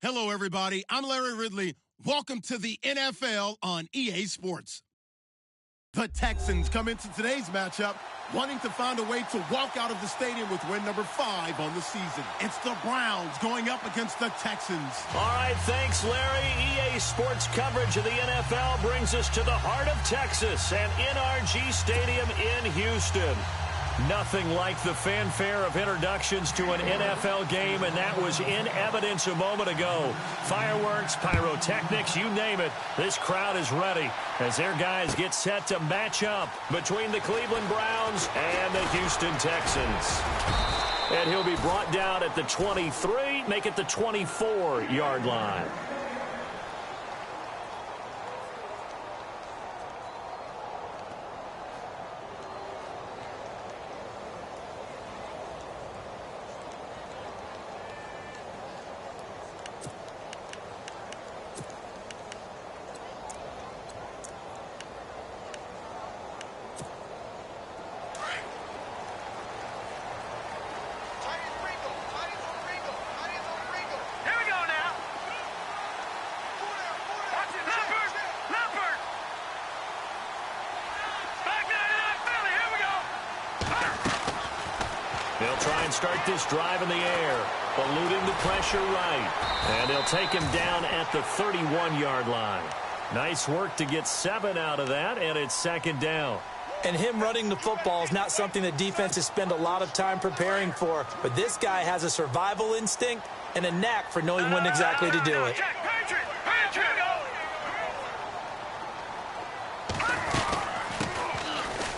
Hello, everybody. I'm Larry Ridley. Welcome to the NFL on EA Sports. The Texans come into today's matchup wanting to find a way to walk out of the stadium with win number 5 on the season. It's the Browns going up against the Texans. All right, thanks, Larry. EA Sports coverage of the NFL brings us to the heart of Texas and NRG Stadium in Houston. Nothing like the fanfare of introductions to an NFL game, and that was in evidence a moment ago. Fireworks, pyrotechnics, you name it. This crowd is ready as their guys get set to match up between the Cleveland Browns and the Houston Texans. And he'll be brought down at the 23, make it the 24-yard line. They'll try and start this drive in the air, eluding the pressure right. And they'll take him down at the 31-yard line. Nice work to get 7 out of that, and it's second down. And him running the football is not something that defenses spend a lot of time preparing for. But this guy has a survival instinct and a knack for knowing when exactly to do it.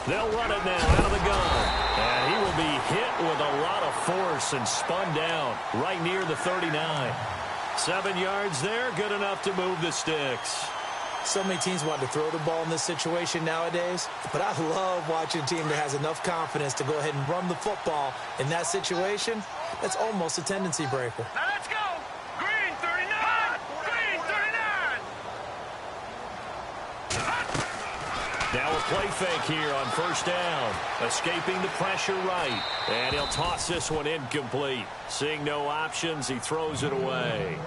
They'll run it now out of the gun. And he will be hit with a lot of force and spun down right near the 39. 7 yards there, good enough to move the sticks. So many teams want to throw the ball in this situation nowadays, but I love watching a team that has enough confidence to go ahead and run the football in that situation. That's almost a tendency breaker. Now let's go! Green 39! Green 39! Now a play fake here on first down. Escaping the pressure right. And he'll toss this one incomplete. Seeing no options, he throws it away.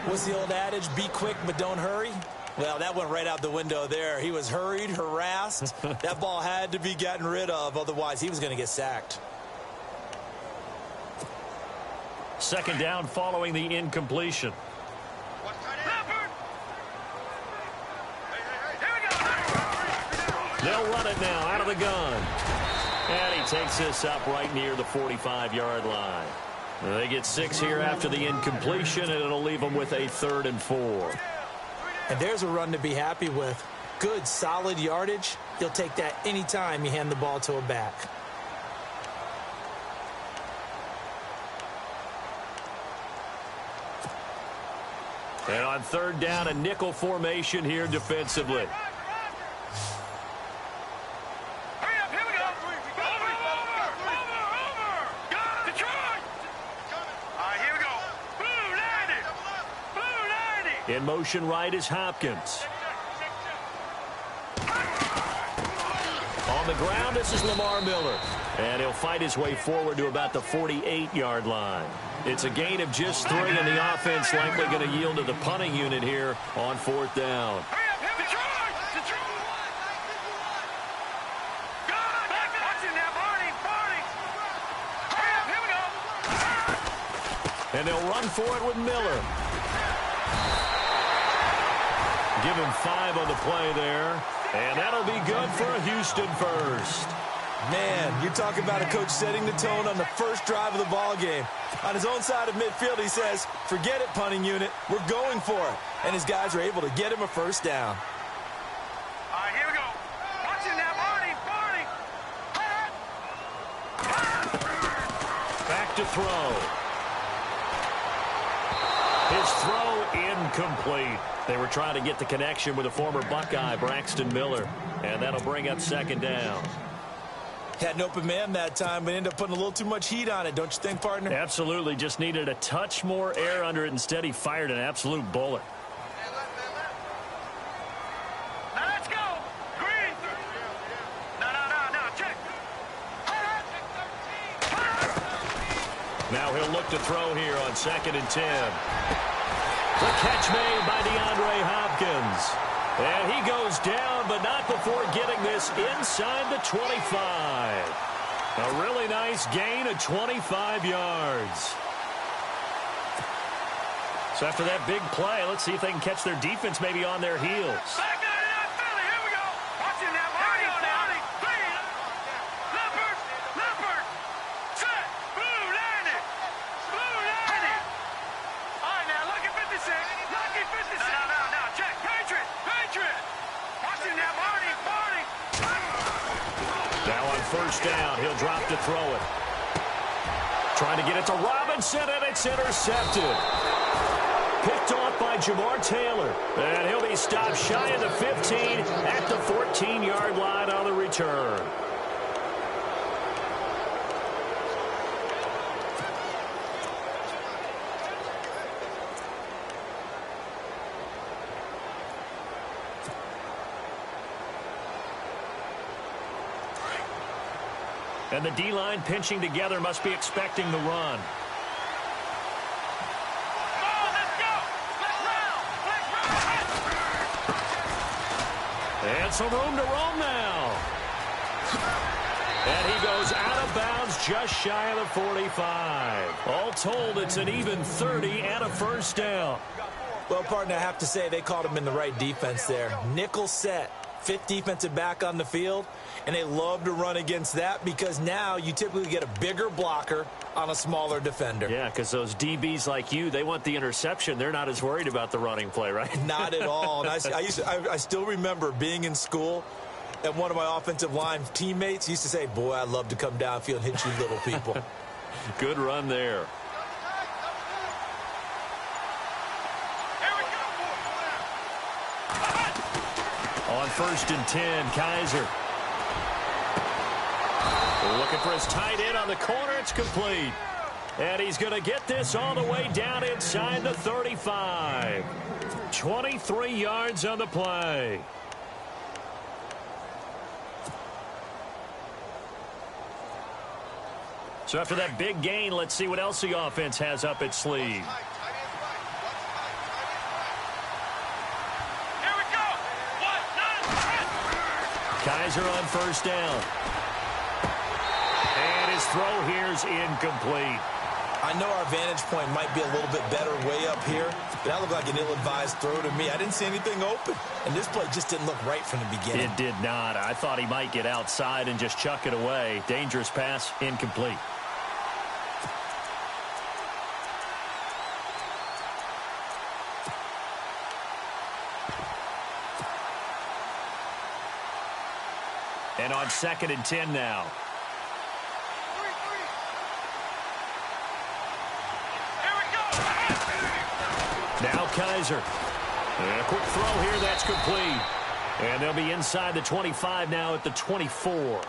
What's the old adage? Be quick, but don't hurry. Well, that went right out the window there. He was hurried, harassed. That ball had to be gotten rid of, otherwise he was going to get sacked. Second down following the incompletion. They'll run it now out of the gun. And he takes this up right near the 45-yard line. They get 6 here after the incompletion, and it'll leave them with a 3rd and 4. And there's a run to be happy with. Good, solid yardage. You'll take that anytime you hand the ball to a back. And on third down, a nickel formation here defensively. In motion right is Hopkins. On the ground, this is Lamar Miller. And he'll fight his way forward to about the 48-yard line. It's a gain of just 3, and the offense likely going to yield to the punting unit here on 4th down. And they'll run for it with Miller. Give him 5 on the play there. And that'll be good for a Houston first. Man, you're talking about a coach setting the tone on the first drive of the ball game. On his own side of midfield, he says, forget it, punting unit. We're going for it. And his guys are able to get him a first down. All right, here we go. Watch it now, Barney. Back to throw. His throw incomplete. They were trying to get the connection with a former Buckeye, Braxton Miller. And that'll bring up second down. Had an open man that time, but ended up putting a little too much heat on it, don't you think, partner? Absolutely. Just needed a touch more air under it. Instead, he fired an absolute bullet. Now let's go. Green. No. Check. Now he'll look to throw here on 2nd and 10. The catch made by DeAndre Hopkins. And he goes down, but not before getting this inside the 25. A really nice gain of 25 yards. So after that big play, let's see if they can catch their defense maybe on their heels. Back in that Philly. Here we go. Watch it now. Here we go now. Leopard. Set. Blue landed. All right, now, lucky 56. Lucky 56. No. Check. Patriot. Watch it now. Marty. Now on first down, he'll drop to throw it. Trying to get it to Robinson, and it's intercepted. Picked off by Jamar Taylor. And he'll be stopped shy of the 15 at the 14-yard line on the return. And the D-line pinching together must be expecting the run. And some room to roam now. And he goes out of bounds just shy of the 45. All told, it's an even 30 and a first down. Well, partner, I have to say they caught him in the right defense there. Nickel set. Fifth defensive back on the field, and they love to run against that because now you typically get a bigger blocker on a smaller defender. Yeah, because those DBs like you, they want the interception. They're not as worried about the running play, right? Not at all. And I still remember being in school, and one of my offensive line teammates used to say, boy, I'd love to come downfield and hit you little people. Good run there. On first and 10, Kaiser. Looking for his tight end on the corner. It's complete. And he's going to get this all the way down inside the 35. 23 yards on the play. So after that big gain, let's see what else the offense has up its sleeve. Kaiser on first down. And his throw here's incomplete. I know our vantage point might be a little bit better way up here, but that looked like an ill-advised throw to me. I didn't see anything open, and this play just didn't look right from the beginning. It did not. I thought he might get outside and just chuck it away. Dangerous pass, incomplete. And on second and 10 now. Now Kaiser. And a quick throw here, that's complete. And they'll be inside the 25 now at the 24.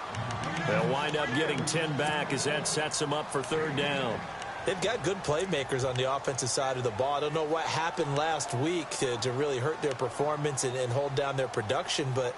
They'll wind up getting 10 back as that sets them up for third down. They've got good playmakers on the offensive side of the ball. I don't know what happened last week to really hurt their performance and hold down their production, but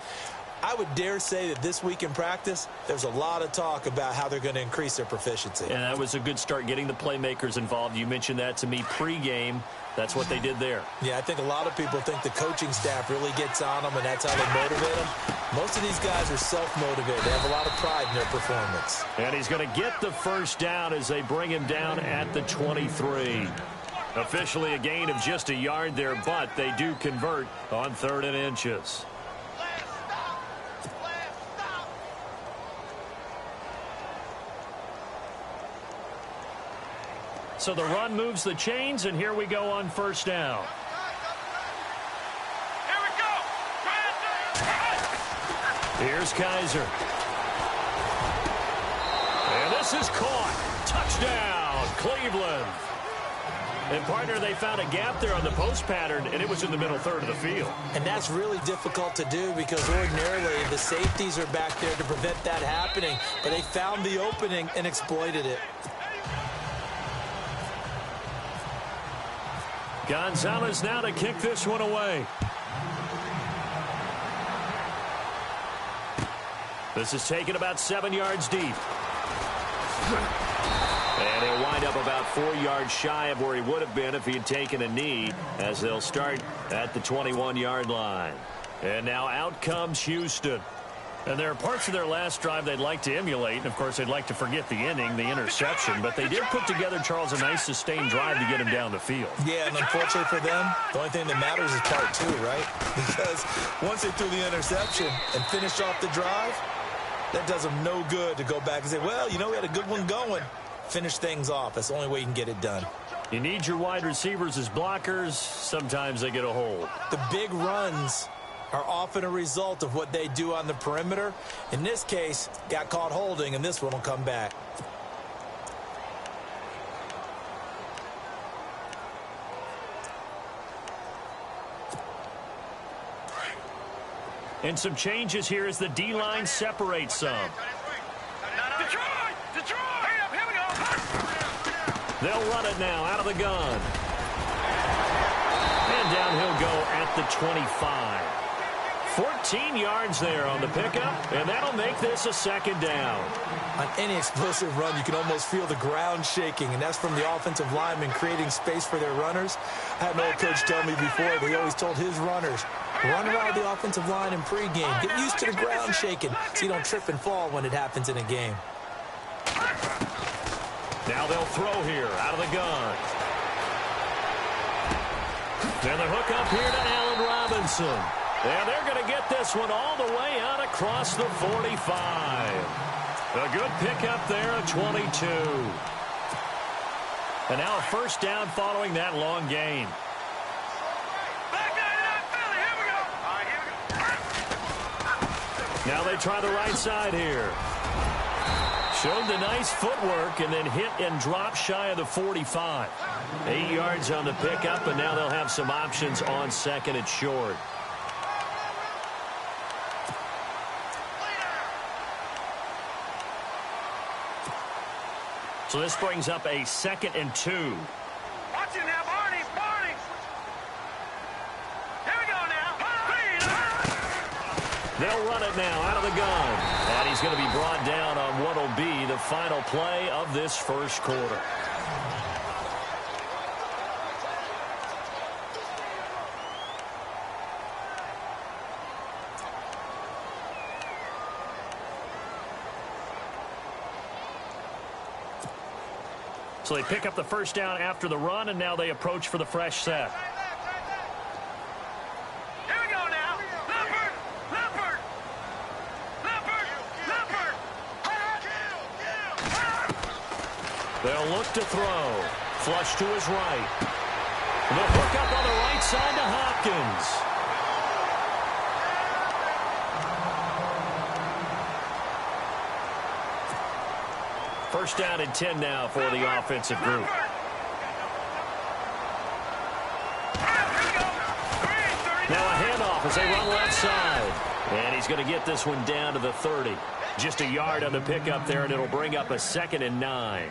I would dare say that this week in practice, there's a lot of talk about how they're going to increase their proficiency. And that was a good start getting the playmakers involved. You mentioned that to me pregame. That's what they did there. Yeah, I think a lot of people think the coaching staff really gets on them, and that's how they motivate them. Most of these guys are self-motivated. They have a lot of pride in their performance. And he's going to get the first down as they bring him down at the 23. Officially a gain of just a yard there, but they do convert on 3rd and inches. So the run moves the chains, and here we go on first down. Here we go. Here's Kaiser. And this is caught. Touchdown, Cleveland. And, partner, they found a gap there on the post pattern, and it was in the middle third of the field. And that's really difficult to do because ordinarily the safeties are back there to prevent that happening. But they found the opening and exploited it. Gonzalez now to kick this one away. This is taken about 7 yards deep. And he'll wind up about 4 yards shy of where he would have been if he had taken a knee, as they'll start at the 21-yard line. And now out comes Houston. And there are parts of their last drive they'd like to emulate. And, of course, they'd like to forget the inning, the interception. But they did put together, Charles, a nice sustained drive to get him down the field. Yeah, and unfortunately for them, the only thing that matters is part 2, right? Because once they threw the interception and finished off the drive, that does them no good to go back and say, well, you know, we had a good one going. Finish things off. That's the only way you can get it done. You need your wide receivers as blockers. Sometimes they get a hold. The big runs are often a result of what they do on the perimeter. In this case, got caught holding, and this one will come back. And some changes here as the D-line separates some. Detroit! Hurry up, here we go! They'll run it now out of the gun. And down he'll go at the 25. 14 yards there on the pickup, and that'll make this a second down. On any explosive run, you can almost feel the ground shaking, and that's from the offensive linemen creating space for their runners. I had an old coach tell me before, he always told his runners, run around the offensive line in pregame. Get used to the ground shaking so you don't trip and fall when it happens in a game. Now they'll throw here out of the gun. Then the hook up here to Allen Robinson. And they're going to get this one all the way out across the 45. A good pickup there at 22. And now a first down following that long gain. Now they try the right side here. Showed the nice footwork and then hit and drop shy of the 45. 8 yards on the pickup, and now they'll have some options on second and short. So this brings up a 2nd and 2. Watch it now, Barney! Here we go now! They'll run it now out of the gun. And he's going to be brought down on what will be the final play of this first quarter. So they pick up the first down after the run, and now they approach for the fresh set. Here we go now. Leopard. They'll look to throw. Flush to his right. The hook up on the right side to Hopkins. First down and 10 now for the offensive group. Now a handoff as they run left side. And he's going to get this one down to the 30. Just a yard on the pickup there, and it'll bring up a 2nd and 9.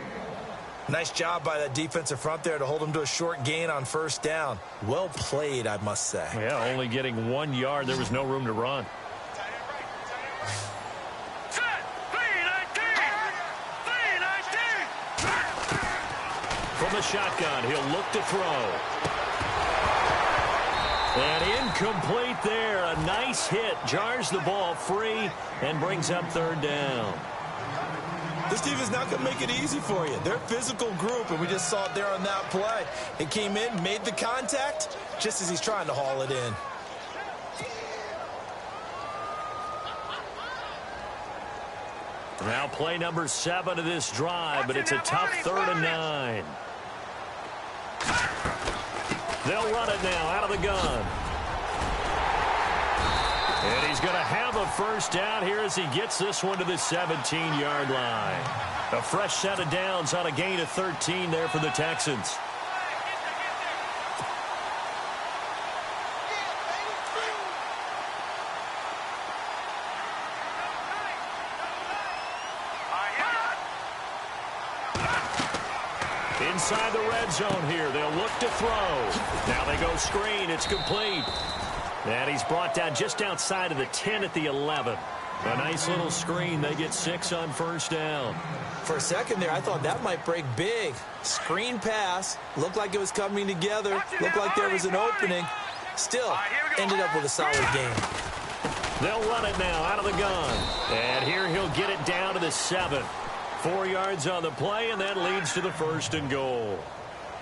Nice job by that defensive front there to hold him to a short gain on first down. Well played, I must say. Yeah, only getting 1 yard. There was no room to run. From the shotgun, he'll look to throw. And incomplete there. A nice hit. Jars the ball free and brings up 3rd down. This team is not going to make it easy for you. They're a physical group, and we just saw it there on that play. He came in, made the contact, just as he's trying to haul it in. Now play number 7 of this drive, but it's a tough 3rd and 9. They'll run it now out of the gun. And he's going to have a first down here as he gets this one to the 17-yard line. A fresh set of downs on a gain of 13 there for the Texans. Inside the red zone here. They'll look to throw. Now they go screen. It's complete. And he's brought down just outside of the 10 at the 11. A nice little screen. They get 6 on first down. For a second there, I thought that might break big. Screen pass. Looked like it was coming together. Looked like there was an opening. Still, ended up with a solid game. They'll run it now out of the gun. And here he'll get it down to the 7. 4 yards on the play, and that leads to the 1st and goal.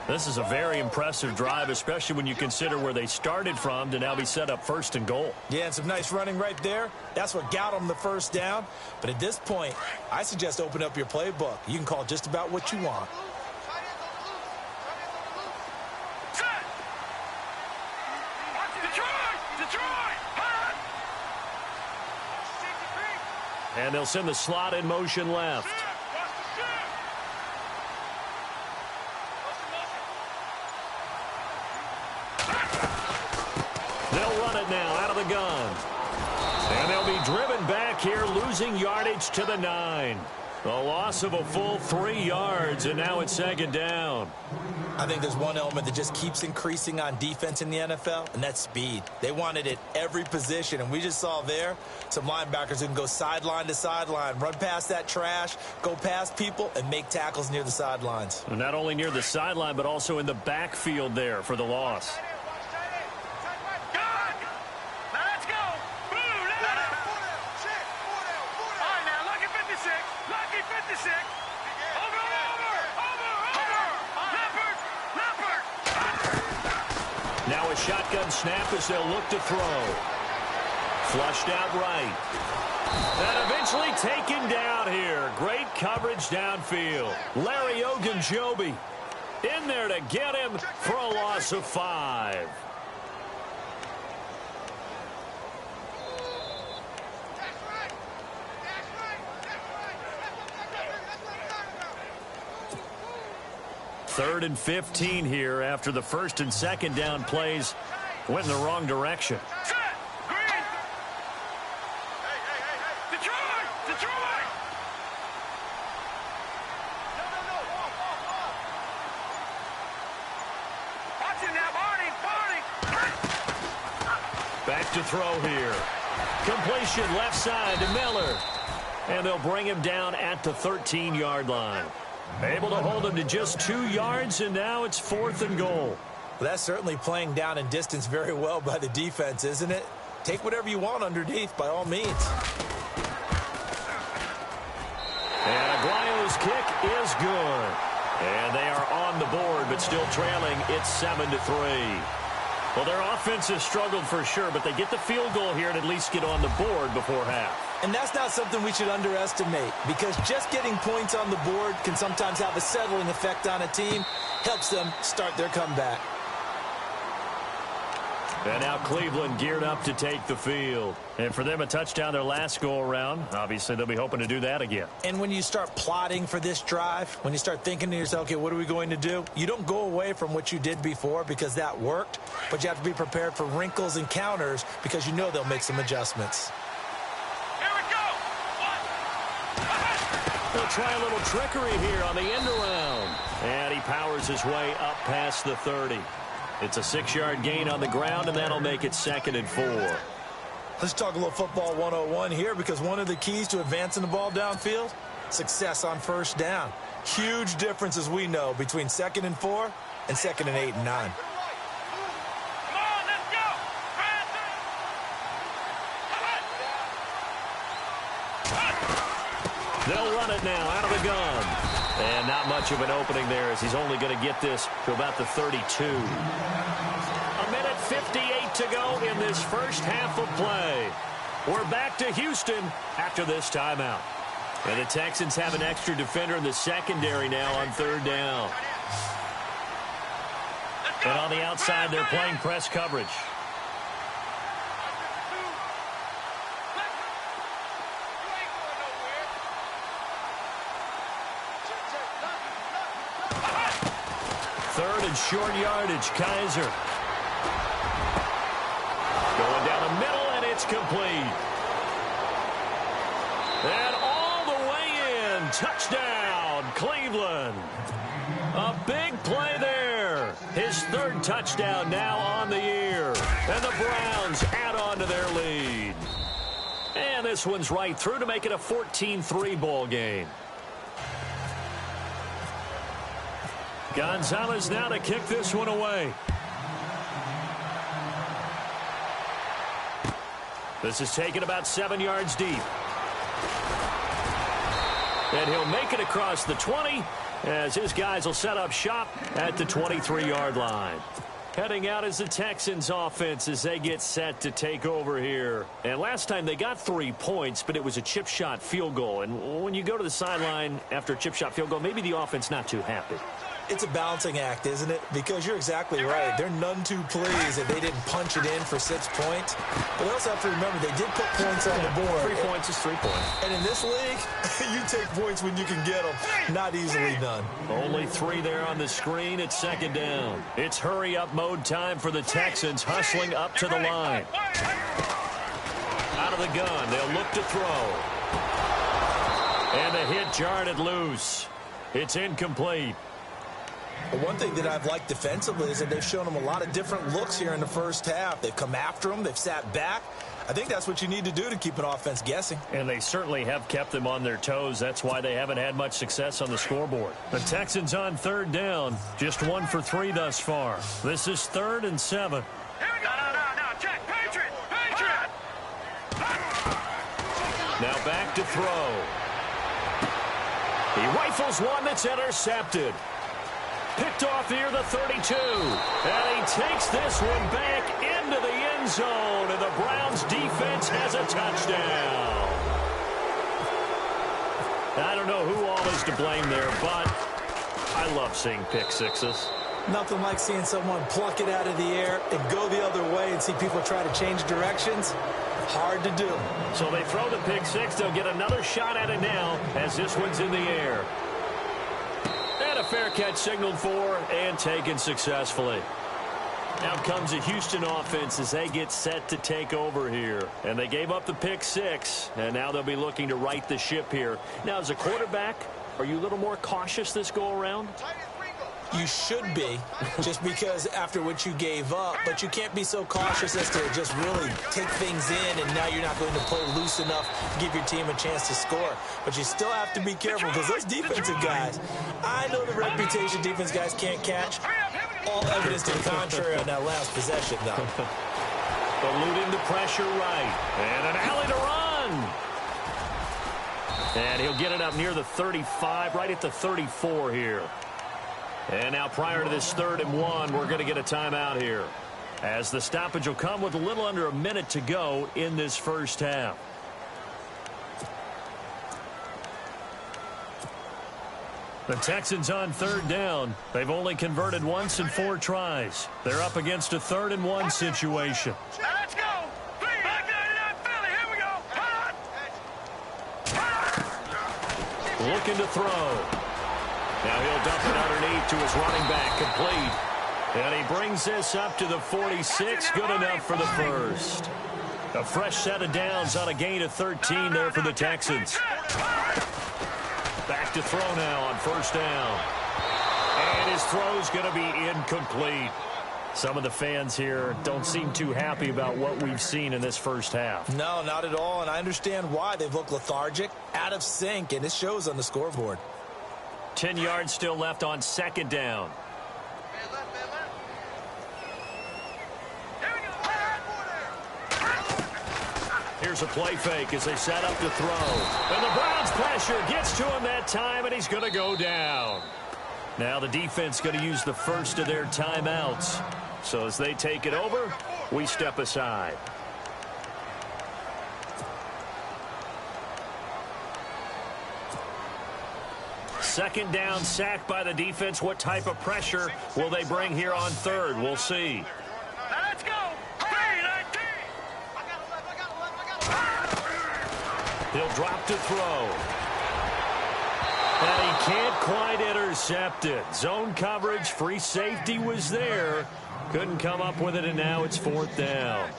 This is a very impressive drive, especially when you consider where they started from to now be set up 1st and goal. Yeah, and some nice running right there. That's what got them the first down. But at this point, I suggest open up your playbook. You can call just about what you want. And they'll send the slot in motion left. They'll run it now out of the gun. And they'll be driven back here, losing yardage to the 9. A loss of a full 3 yards, and now it's 2nd down. I think there's one element that just keeps increasing on defense in the NFL, and that's speed. They want it at every position, and we just saw there some linebackers who can go sideline to sideline, run past that trash, go past people, and make tackles near the sidelines. And not only near the sideline, but also in the backfield there for the loss. Now a shotgun snap as they'll look to throw. Flushed out right. And eventually taken down here. Great coverage downfield. Larry Ogunjobi in there to get him for a loss of 5. Third and 15 here after the 1st and 2nd down plays went in the wrong direction. Back to throw here. Completion left side to Miller. And they'll bring him down at the 13-yard line. Able to hold him to just 2 yards, and now it's 4th and goal. Well, that's certainly playing down in distance very well by the defense, isn't it? Take whatever you want underneath, by all means. And Aguayo's kick is good. And they are on the board, but still trailing. It's 7-3. Well, their offense has struggled for sure, but they get the field goal here and at least get on the board before half. And that's not something we should underestimate, because just getting points on the board can sometimes have a settling effect on a team. Helps them start their comeback. And now Cleveland geared up to take the field. And for them, a touchdown their last go-around. Obviously, they'll be hoping to do that again. And when you start plotting for this drive, when you start thinking to yourself, okay, what are we going to do? You don't go away from what you did before because that worked, but you have to be prepared for wrinkles and counters because you know they'll make some adjustments. Here we go. They'll try a little trickery here on the end around. And he powers his way up past the 30. It's a 6-yard gain on the ground, and that'll make it 2nd and 4. Let's talk a little football 101 here, because one of the keys to advancing the ball downfield, success on first down. Huge difference, as we know, between 2nd and 4 and 2nd and 8 and 9. Come on, let's go. They'll run it now out of the gun. And not much of an opening there, as he's only going to get this to about the 32. A minute 58 to go in this first half of play. We're back to Houston after this timeout. And the Texans have an extra defender in the secondary now on 3rd down. And on the outside, they're playing press coverage. Third and short yardage, Kaiser. Going down the middle, and it's complete. And all the way in. Touchdown, Cleveland. A big play there. His 3rd touchdown now on the year. And the Browns add on to their lead. And this one's right through to make it a 14-3 ball game. Gonzalez now to kick this one away. This is taken about 7 yards deep. And he'll make it across the 20 as his guys will set up shop at the 23-yard line. Heading out is the Texans offense as they get set to take over here. And last time they got 3 points, but it was a chip shot field goal. And when you go to the sideline after a chip shot field goal, maybe the offense not too happy. It's a balancing act, isn't it? Because you're exactly right. They're none too pleased that they didn't punch it in for 6 points. But they also have to remember they did put points on the board. 3 points is 3 points. And in this league, you take points when you can get them. Not easily done. Only 3 there on the screen at second down. It's hurry-up mode time for the Texans, hustling up to the line. Out of the gun, they'll look to throw. And the hit jarred it loose. It's incomplete. But one thing that I've liked defensively is that they've shown them a lot of different looks here in the first half. They've come after them. They've sat back. I think that's what you need to do to keep an offense guessing. And they certainly have kept them on their toes. That's why they haven't had much success on the scoreboard. The Texans on third down, just 1 for 3 thus far. This is 3rd and 7. Here we go. No, check. Patriot. Now back to throw. He rifles one that's intercepted. Picked off near the 32. And he takes this one back into the end zone. And the Browns defense has a touchdown. I don't know who all is to blame there, but I love seeing pick sixes. Nothing like seeing someone pluck it out of the air and go the other way and see people try to change directions. Hard to do. So they throw the pick six. They'll get another shot at it now as this one's in the air. And a fair catch signaled for and taken successfully. Out comes the Houston offense as they get set to take over here. And they gave up the pick six, and now they'll be looking to right the ship here. Now, as a quarterback, are you a little more cautious this go-around? You should be, just because after what you gave up, but you can't be so cautious as to just really take things in, and now you're not going to play loose enough to give your team a chance to score. But you still have to be careful because those defensive guys, I know the reputation defense guys can't catch. All evidence to the contrary on that last possession, though. Eluding the pressure right, and an alley to run. And he'll get it up near the 35, right at the 34 here. And now prior to this 3rd and 1, we're going to get a timeout here, as the stoppage will come with a little under a minute to go in this first half. The Texans on 3rd down. They've only converted once in 4 tries. They're up against a 3rd and 1 situation. Let's go. Back there to Philly. Here we go. Looking to throw. Now he'll dump it underneath to his running back, complete. And he brings this up to the 46, good enough for the first. A fresh set of downs on a gain of 13 there for the Texans. Back to throw now on 1st down. And his throw's going to be incomplete. Some of the fans here don't seem too happy about what we've seen in this first half. No, not at all, and I understand why. They've looked lethargic, out of sync, and it shows on the scoreboard. 10 yards still left on 2nd down. Here's a play fake as they set up to throw. And the Browns pressure gets to him that time, and he's going to go down. Now the defense going to use the first of their timeouts. So as they take it over, we step aside. Second down, sack by the defense. What type of pressure will they bring here on 3rd? We'll see. Let's go. He'll drop to throw. And he can't quite intercept it. Zone coverage, free safety was there. Couldn't come up with it, and now it's 4th down.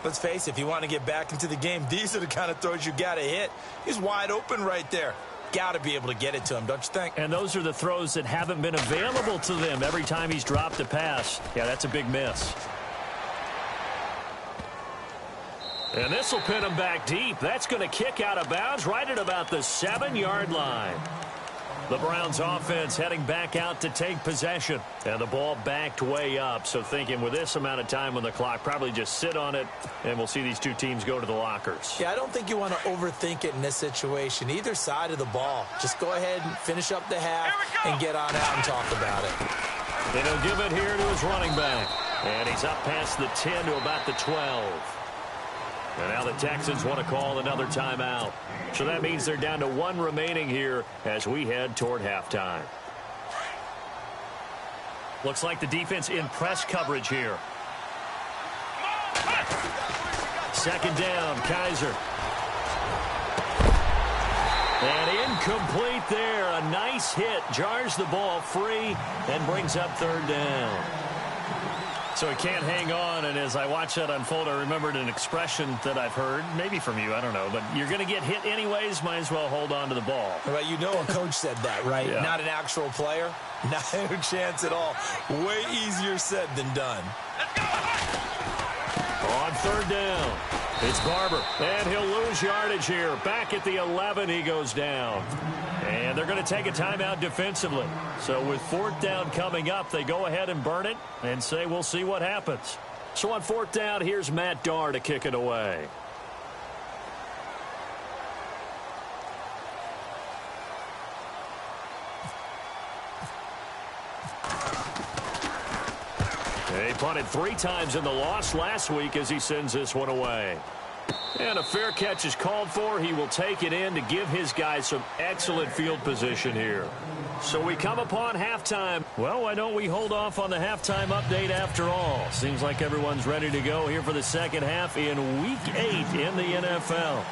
Let's face it, if you want to get back into the game, these are the kind of throws you got to hit. He's wide open right there. Got to be able to get it to him, don't you think? And those are the throws that haven't been available to them every time he's dropped a pass. Yeah, that's a big miss. And this will pin him back deep. That's going to kick out of bounds right at about the 7-yard line. The Browns offense heading back out to take possession. And the ball backed way up. So thinking with this amount of time on the clock, probably just sit on it, and we'll see these two teams go to the lockers. Yeah, I don't think you want to overthink it in this situation. Either side of the ball. Just go ahead and finish up the half and get on out and talk about it. And he'll give it here to his running back. And he's up past the 10 to about the 12. And now the Texans want to call another timeout. So that means they're down to 1 remaining here as we head toward halftime. Looks like the defense in press coverage here. Second down, Kaiser. And incomplete there. A nice hit. Jars the ball free and brings up third down. So he can't hang on, and as I watch that unfold, I remembered an expression that I've heard, maybe from you, I don't know, but you're going to get hit anyways, might as well hold on to the ball. Well, you know a coach said that, right? Yeah. Not an actual player. Not a chance at all. Way easier said than done. On third down, it's Barber, and he'll lose yardage here. Back at the 11, he goes down. And they're going to take a timeout defensively. So with fourth down coming up, they go ahead and burn it and say we'll see what happens. So on fourth down, here's Matt Darr to kick it away. He punted 3 times in the loss last week as he sends this one away. And a fair catch is called for. He will take it in to give his guys some excellent field position here. So we come upon halftime. Well, why don't we hold off on the halftime update after all? Seems like everyone's ready to go here for the second half in Week 8 in the NFL.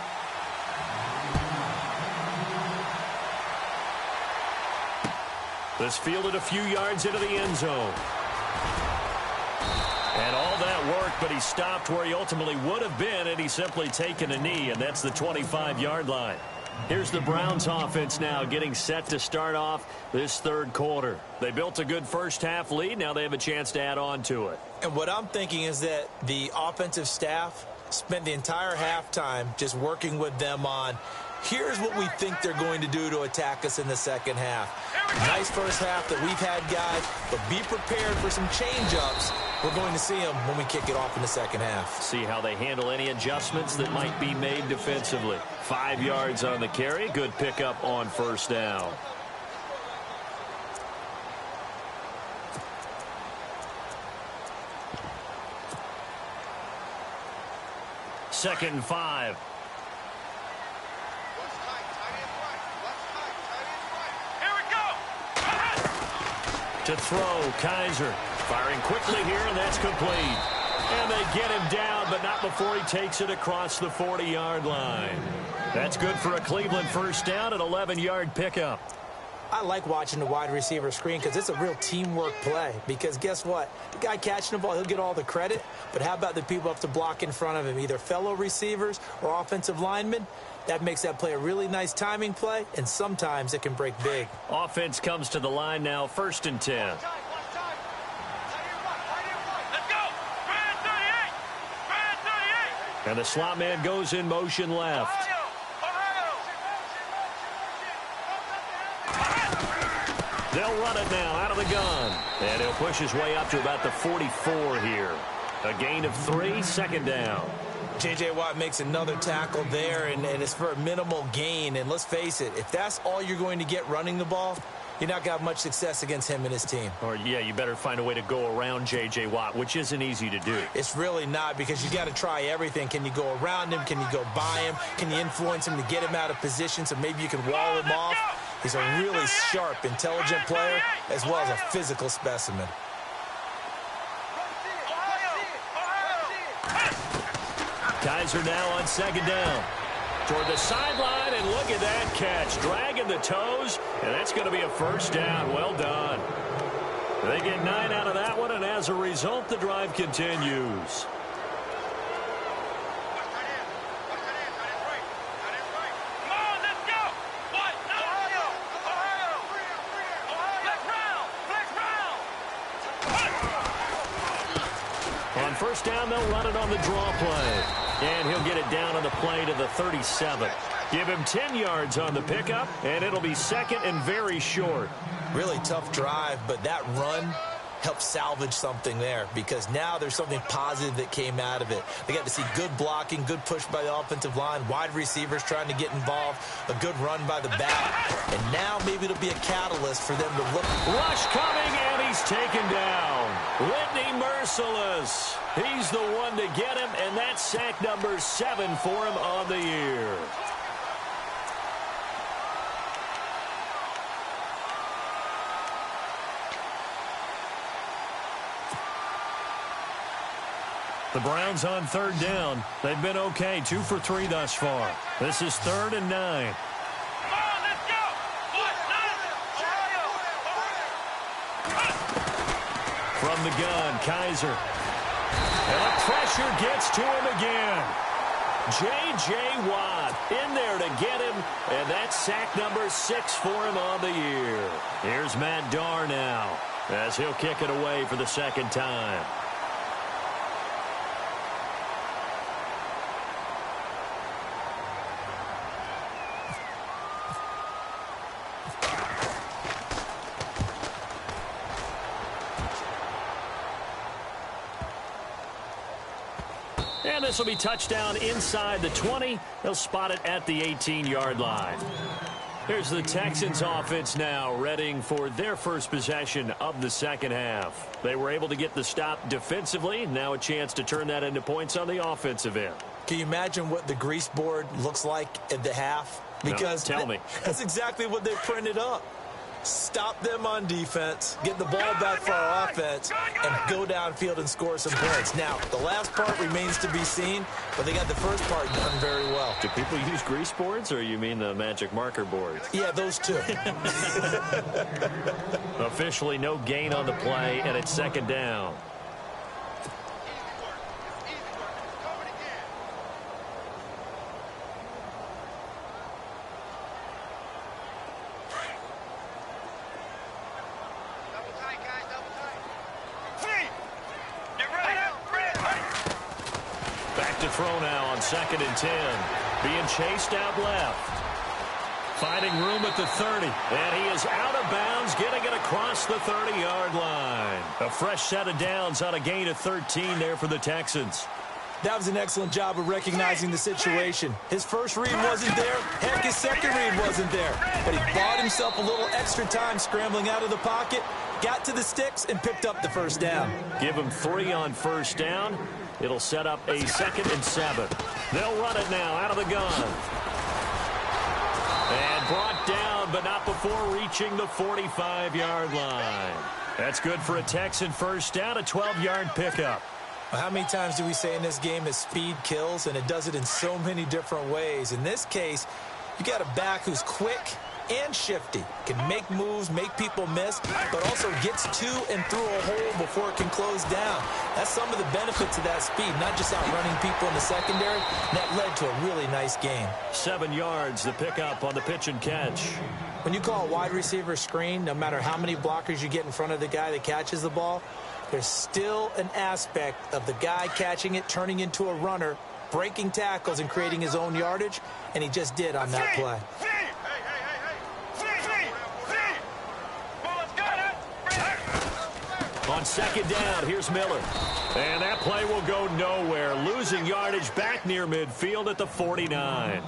This fielded a few yards into the end zone. And all that work, but he stopped where he ultimately would have been had he simply taken a knee, and that's the 25-yard line. Here's the Browns offense now getting set to start off this third quarter. They built a good first-half lead. Now they have a chance to add on to it. And what I'm thinking is that the offensive staff spent the entire halftime just working with them on, here's what we think they're going to do to attack us in the second half. Nice first half that we've had, guys, but be prepared for some change-ups. We're going to see them when we kick it off in the second half. See how they handle any adjustments that might be made defensively. 5 yards on the carry. Good pickup on first down. Second and 5. To throw, Kaiser. Firing quickly here, and that's complete. And they get him down, but not before he takes it across the 40-yard line. That's good for a Cleveland first down, an 11-yard pickup. I like watching the wide receiver screen because it's a real teamwork play. Because guess what? The guy catching the ball, he'll get all the credit. But how about the people up to block in front of him, either fellow receivers or offensive linemen? That makes that play a really nice timing play, and sometimes it can break big. Offense comes to the line now, 1st and 10. Let's go! Brad 38! Brad 38! And the slot man goes in motion left. They'll run it now out of the gun. And he'll push his way up to about the 44 here. A gain of 3, 2nd down. J.J. Watt makes another tackle there, and it's for a minimal gain. And let's face it, if that's all you're going to get running the ball, you're not going to have much success against him and his team. Or, yeah, you better find a way to go around J.J. Watt, which isn't easy to do. It's really not, because you got to try everything. Can you go around him? Can you go by him? Can you influence him to get him out of position so maybe you can wall him off? He's a really sharp, intelligent player, as well as a physical specimen. Kaiser now on 2nd down. Toward the sideline, and look at that catch. Dragging the toes, and that's going to be a first down. Well done. They get 9 out of that one, and as a result, the drive continues. On first down, they'll run it on the draw play. And he'll get it down on the play to the 37. Give him 10 yards on the pickup, and it'll be second and very short. Really tough drive, but that run helped salvage something there because now there's something positive that came out of it. They got to see good blocking, good push by the offensive line, wide receivers trying to get involved, a good run by the back, and now maybe it'll be a catalyst for them to look. Rush coming, and he's taken down. Whitney Merciless. He's the one to get him, and that's sack number 7 for him on the year. The Browns on third down. They've been okay, 2 for 3 thus far. This is 3rd and 9. Come on, let's go! From the gun, Kaiser. And the pressure gets to him again. J.J. Watt in there to get him, and that's sack number 6 for him on the year. Here's Matt Darr now as he'll kick it away for the second time. And this will be touchdown inside the 20. They'll spot it at the 18-yard line. Here's the Texans offense now, readying for their first possession of the second half. They were able to get the stop defensively. Now a chance to turn that into points on the offensive end. Can you imagine what the grease board looks like at the half? Because no, tell me. That's exactly what they printed up. Stop them on defense, get the ball back for our offense, and go downfield and score some points. Now, the last part remains to be seen, but they got the first part done very well. Do people use grease boards, or you mean the magic marker boards? Yeah, those two. Officially no gain on the play, and it's second down. Throw now on 2nd and 10. Being chased out left. Finding room at the 30. And he is out of bounds, getting it across the 30-yard line. A fresh set of downs on a gain of 13 there for the Texans. That was an excellent job of recognizing the situation. His first read wasn't there. Heck, his second read wasn't there. But he bought himself a little extra time scrambling out of the pocket, got to the sticks, and picked up the first down. Give him 3 on first down. It'll set up a 2nd and 7. They'll run it now out of the gun. And brought down, but not before reaching the 45-yard line. That's good for a Texan first down, a 12-yard pickup. Well, how many times do we say in this game that speed kills, and it does it in so many different ways? In this case, you got a back who's quick and shifty, can make moves, make people miss, but also gets to and through a hole before it can close down. That's some of the benefits of that speed, not just outrunning people in the secondary. That led to a really nice game. 7 yards, the pickup on the pitch and catch. When you call a wide receiver screen, no matter how many blockers you get in front of the guy that catches the ball, there's still an aspect of the guy catching it, turning into a runner, breaking tackles and creating his own yardage, and he just did on that play. On 2nd down, here's Miller. And that play will go nowhere. Losing yardage back near midfield at the 49.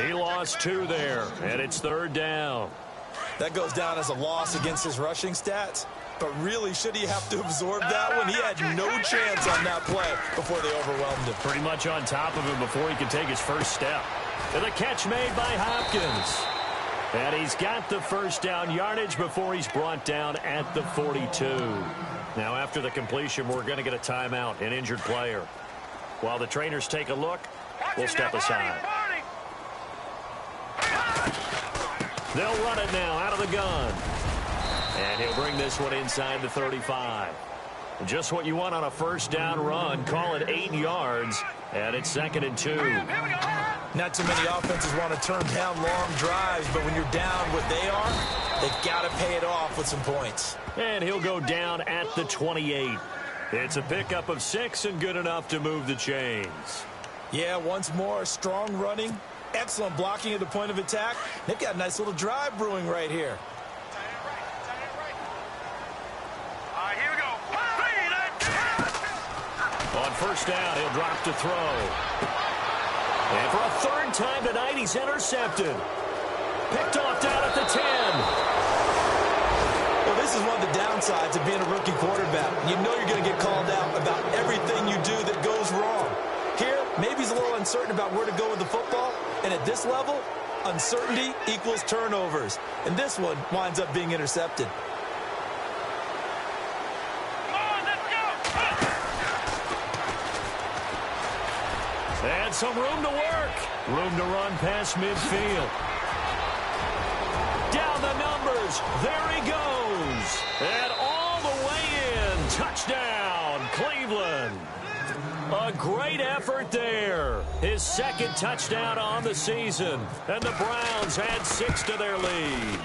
He lost 2 there, and it's 3rd down. That goes down as a loss against his rushing stats. But really, should he have to absorb that one? He had no chance on that play before they overwhelmed him. Pretty much on top of him before he could take his first step. And the catch made by Hopkins. And he's got the first down yardage before he's brought down at the 42. Now, after the completion, we're going to get a timeout, an injured player. While the trainers take a look, we'll step aside. They'll run it now out of the gun. And he'll bring this one inside the 35. Just what you want on a first down run. Call it 8 yards. And it's 2nd and 2. Not too many offenses want to turn down long drives, but when you're down what they are, they've got to pay it off with some points. And he'll go down at the 28. It's a pickup of 6 and good enough to move the chains. Yeah, once more, strong running, excellent blocking at the point of attack. They've got a nice little drive brewing right here. All right, here we go. On first down, he'll drop to throw. And for a third time tonight, he's intercepted. Picked off down at the 10. Well, this is one of the downsides of being a rookie quarterback. You know you're going to get called out about everything you do that goes wrong. Here, maybe he's a little uncertain about where to go with the football. And at this level, uncertainty equals turnovers. And this one winds up being intercepted. And some room to work. Room to run past midfield. Down the numbers. There he goes. And all the way in. Touchdown, Cleveland. A great effort there. His second touchdown on the season. And the Browns add 6 to their lead.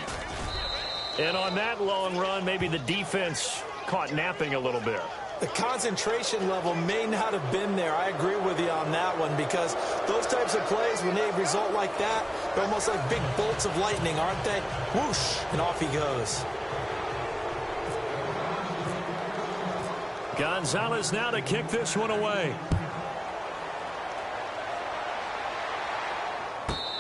And on that long run, maybe the defense caught napping a little bit. The concentration level may not have been there. I agree with you on that one, because those types of plays, when they result like that, they're almost like big bolts of lightning, aren't they? Whoosh, and off he goes. Gonzalez now to kick this one away.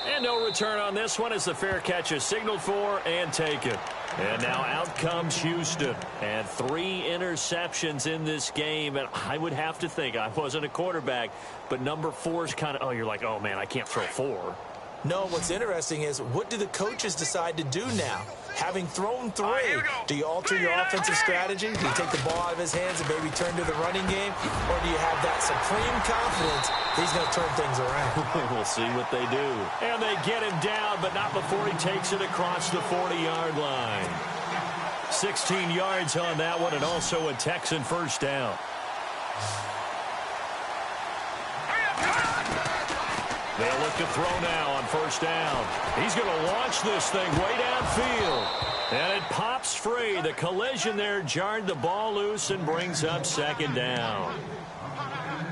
And no return on this one as the fair catch is signaled for and taken. And now out comes Houston. And 3 interceptions in this game. And I would have to think, I wasn't a quarterback, but number 4 is kind of, oh, you're like, oh, man, I can't throw 4. No, what's interesting is, what do the coaches decide to do now? Having thrown 3, do you alter your offensive strategy? Do you take the ball out of his hands and maybe turn to the running game? Or do you have that supreme confidence that he's going to turn things around? We'll see what they do. And they get him down, but not before he takes it across the 40-yard line. 16 yards on that one, and also a Texan first down. They'll look to throw now on first down. He's going to launch this thing way downfield. And it pops free. The collision there jarred the ball loose and brings up second down.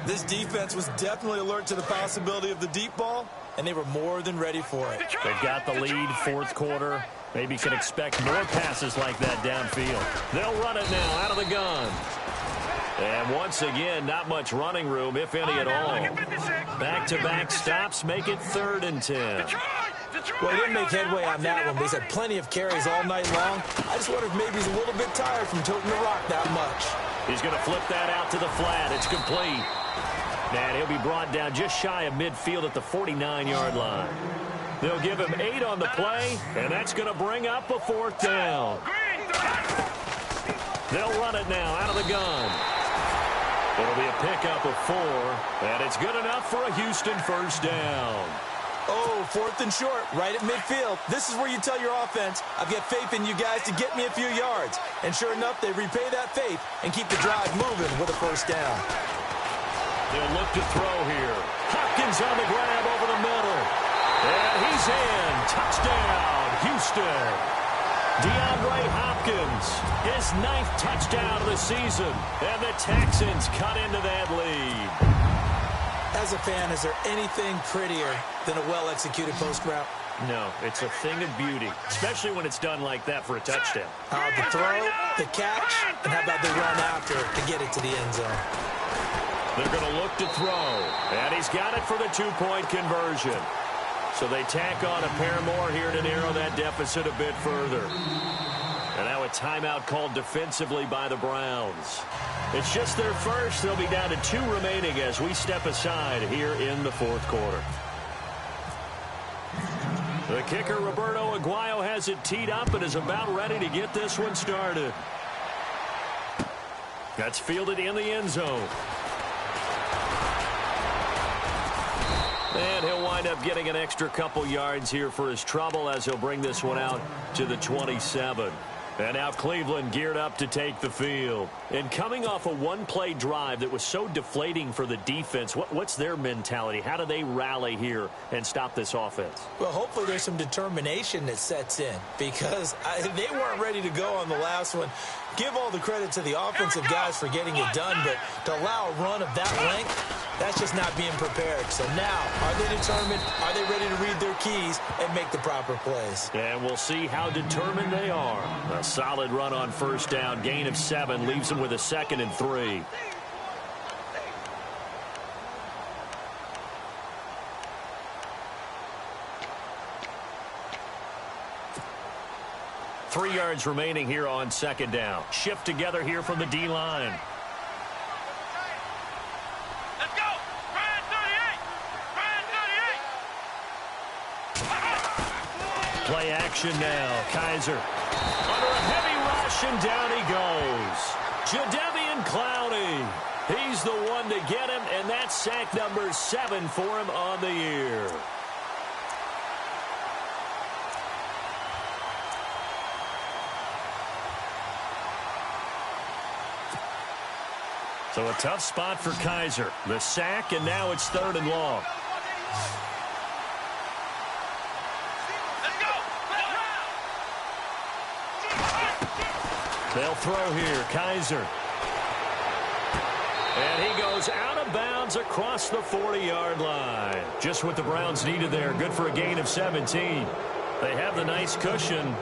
This defense was definitely alert to the possibility of the deep ball, and they were more than ready for it. They've got the lead, fourth quarter. Maybe can expect more passes like that downfield. They'll run it now out of the gun. And once again, not much running room, if any at all. Back-to-back stops make it 3rd and 10. Well, he didn't make headway on that one, but he's had plenty of carries all night long. I just wonder if maybe he's a little bit tired from toting the rock that much. He's going to flip that out to the flat. It's complete. And he'll be brought down just shy of midfield at the 49-yard line. They'll give him 8 on the play, and that's going to bring up a 4th down. They'll run it now out of the gun. It'll be a pickup of 4, and it's good enough for a Houston first down. Oh, 4th and short, right at midfield. This is where you tell your offense, I've got faith in you guys to get me a few yards. And sure enough, they repay that faith and keep the drive moving with a first down. They'll look to throw here. Hopkins on the grab over the middle. And he's in. Touchdown, Houston. DeAndre Hopkins, his 9th touchdown of the season, and the Texans cut into that lead. As a fan, is there anything prettier than a well-executed post route? No, it's a thing of beauty, especially when it's done like that for a touchdown. The throw, the catch, and how about the run after to get it to the end zone? They're going to look to throw, and he's got it for the 2-point conversion. So they tack on a pair more here to narrow that deficit a bit further. And now a timeout called defensively by the Browns. It's just their first. They'll be down to 2 remaining as we step aside here in the 4th quarter. The kicker, Roberto Aguayo, has it teed up and is about ready to get this one started. That's fielded in the end zone. And he'll wind up getting an extra couple yards here for his trouble as he'll bring this one out to the 27. And now Cleveland geared up to take the field. And coming off a one-play drive that was so deflating for the defense, what's their mentality? How do they rally here and stop this offense? Well, hopefully there's some determination that sets in, because they weren't ready to go on the last one. Give all the credit to the offensive guys for getting it done, but to allow a run of that length, That's just not being prepared. So now, are they determined? Are they ready to read their keys and make the proper plays? And we'll see how determined they are. A solid run on first down. Gain of 7 leaves them with a 2nd and 3. Three yards remaining here on 2nd down. Shift together here from the D-line. Let's go! Ryan 38! Ryan 38! Play action now. Kaiser under a heavy rush, and down he goes. Jadeveon Clowney. He's the one to get him, and that's sack number 7 for him on the year. So a tough spot for Kaiser. The sack, and now it's 3rd and long. Let's go! They'll throw here. Kaiser. And he goes out of bounds across the 40-yard line. Just what the Browns needed there. Good for a gain of 17. They have the nice cushion.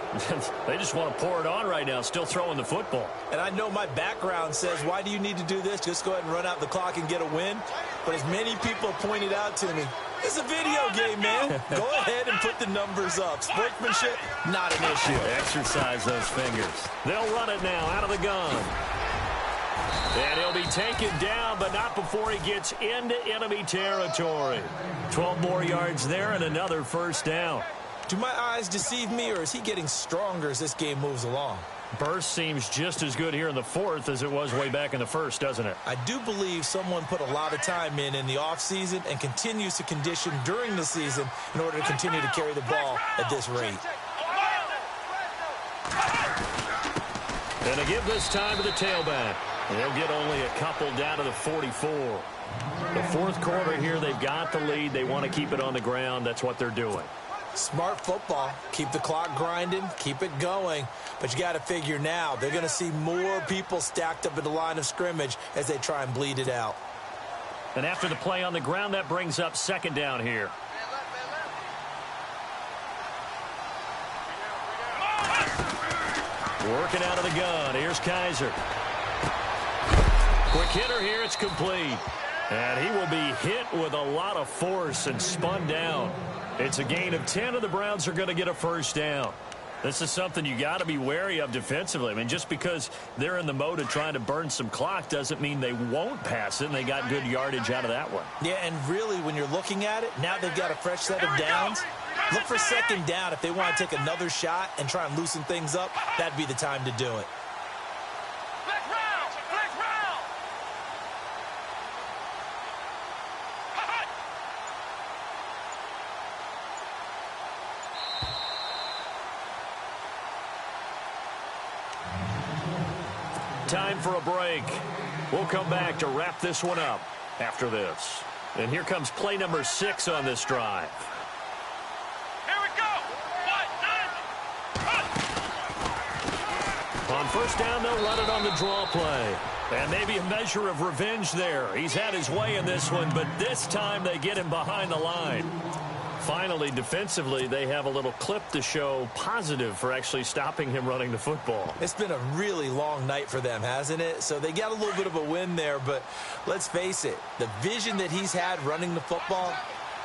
They just want to pour it on right now, still throwing the football. And I know my background says, why do you need to do this? Just go ahead and run out the clock and get a win. But as many people pointed out to me, it's a video game, man. Go ahead and put the numbers up. Sportsmanship, not an issue. Exercise those fingers. They'll run it now out of the gun. And he'll be taken down, but not before he gets into enemy territory. 12 more yards there and another first down. Do my eyes deceive me, or is he getting stronger as this game moves along? Burst seems just as good here in the 4th as it was way back in the 1st, doesn't it? I do believe someone put a lot of time in the offseason and continues to condition during the season in order to continue to carry the ball at this rate. And to give this time to the tailback. They'll get only a couple down to the 44. The 4th quarter here, they've got the lead. They want to keep it on the ground. That's what they're doing. Smart football. Keep the clock grinding. Keep it going. But you got to figure now, they're going to see more people stacked up at the line of scrimmage as they try and bleed it out. And after the play on the ground, that brings up 2nd down here. Working out of the gun. Here's Kaiser. Quick hitter here. It's complete. And he will be hit with a lot of force and spun down. It's a gain of 10, and the Browns are going to get a first down. This is something you got to be wary of defensively. I mean, just because they're in the mode of trying to burn some clock doesn't mean they won't pass it, and they got good yardage out of that one. Yeah, and really, when you're looking at it, now they've got a fresh set of downs. Look for 2nd down. If they want to take another shot and try and loosen things up, that'd be the time to do it. Time for a break. We'll come back to wrap this one up after this. And here comes play number 6 on this drive. Here we go! On first down, they'll run it on the draw play. And maybe a measure of revenge there. He's had his way in this one, but this time they get him behind the line. Finally, defensively, they have a little clip to show positive for actually stopping him running the football. It's been a really long night for them, hasn't it? So they got a little bit of a win there, but let's face it, the vision that he's had running the football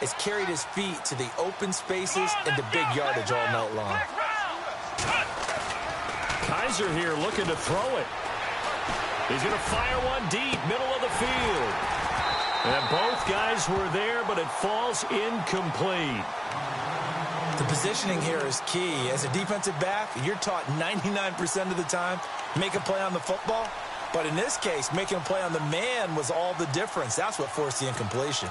has carried his feet to the open spaces and to big yardage all night long. Kaiser here looking to throw it. He's going to fire one deep, middle of the field. And both guys were there, but it falls incomplete. The positioning here is key. As a defensive back, you're taught 99% of the time, make a play on the football. But in this case, making a play on the man was all the difference. That's what forced the incompletion.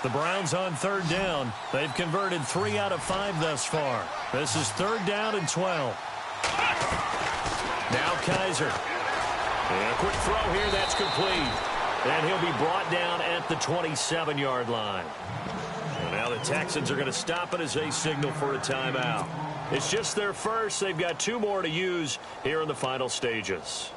The Browns on 3rd down. They've converted 3 out of 5 thus far. This is 3rd down and 12. Now Kaiser. And a quick throw here. That's complete. And he'll be brought down at the 27-yard line. And now the Texans are going to stop it as they signal for a timeout. It's just their first. They've got 2 more to use here in the final stages.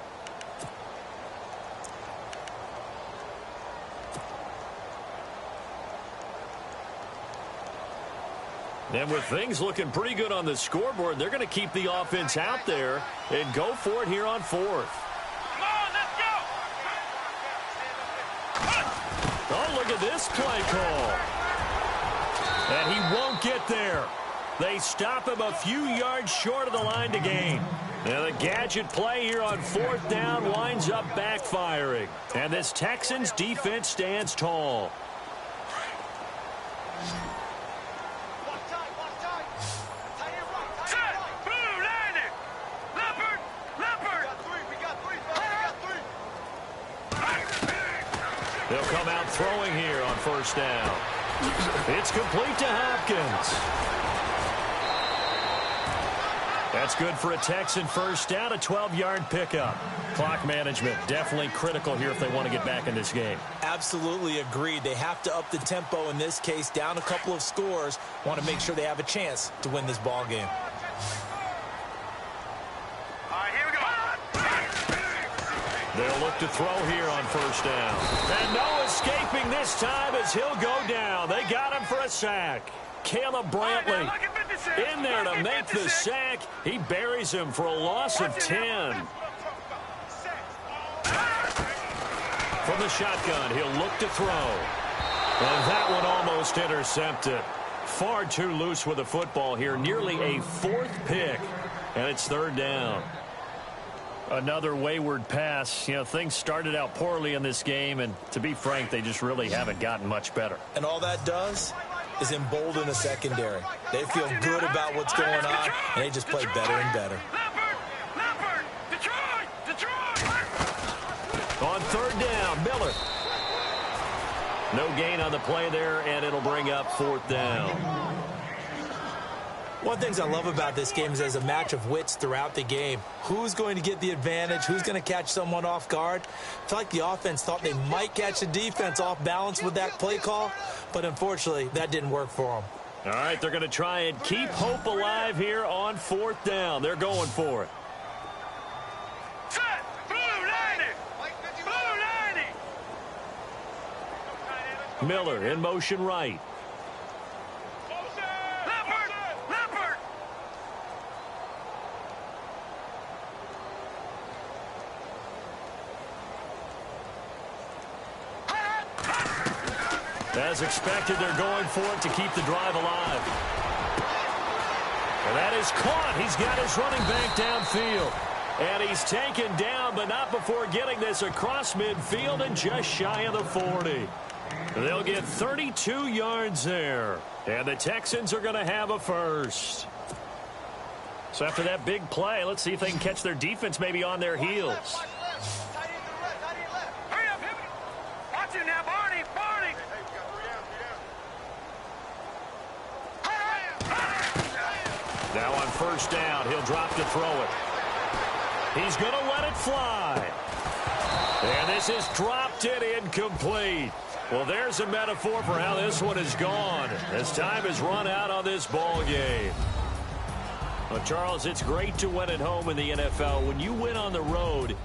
And with things looking pretty good on the scoreboard, they're going to keep the offense out there and go for it here on 4th. Come on, let's go! Oh, look at this play call. And he won't get there. They stop him a few yards short of the line to gain. Now the gadget play here on 4th down winds up backfiring. And this Texans defense stands tall. They'll come out throwing here on 1st down. It's complete to Hopkins. That's good for a Texan 1st down, a 12-yard pickup. Clock management definitely critical here if they want to get back in this game. Absolutely agreed. They have to up the tempo in this case, down a couple of scores. Want to make sure they have a chance to win this ball game. All right, here we go. They'll look to throw here on 1st down. And no escaping this time as he'll go down. They got him for a sack. Caleb Brantley in there to make the sack. He buries him for a loss of 10. From the shotgun, he'll look to throw. And that one almost intercepted. Far too loose with the football here. Nearly a 4th pick. And it's 3rd down. Another wayward pass. You know, things started out poorly in this game, and to be frank, they just really haven't gotten much better. And all that does is embolden the secondary. They feel good about what's going on, and they just play better and better. On 3rd down, Miller. No gain on the play there, and it'll bring up 4th down. One of the things I love about this game is there's a match of wits throughout the game. Who's going to get the advantage? Who's going to catch someone off guard? I feel like the offense thought they might catch the defense off balance with that play call, but unfortunately, that didn't work for them. All right, they're going to try and keep hope alive here on 4th down. They're going for it. Set! Blue 90! Blue 90! Miller in motion right. As expected, they're going for it to keep the drive alive. And that is caught. He's got his running back downfield. And he's taken down, but not before getting this across midfield and just shy of the 40. They'll get 32 yards there. And the Texans are going to have a first. So after that big play, let's see if they can catch their defense maybe on their heels. Hurry up! Watch it now, Barney! Barney! Now on 1st down, he'll drop to throw it. He's going to let it fly. And this is dropped and incomplete. Well, there's a metaphor for how this one is gone as time has run out on this ball game. Well, Charles, it's great to win at home in the NFL. When you win on the road,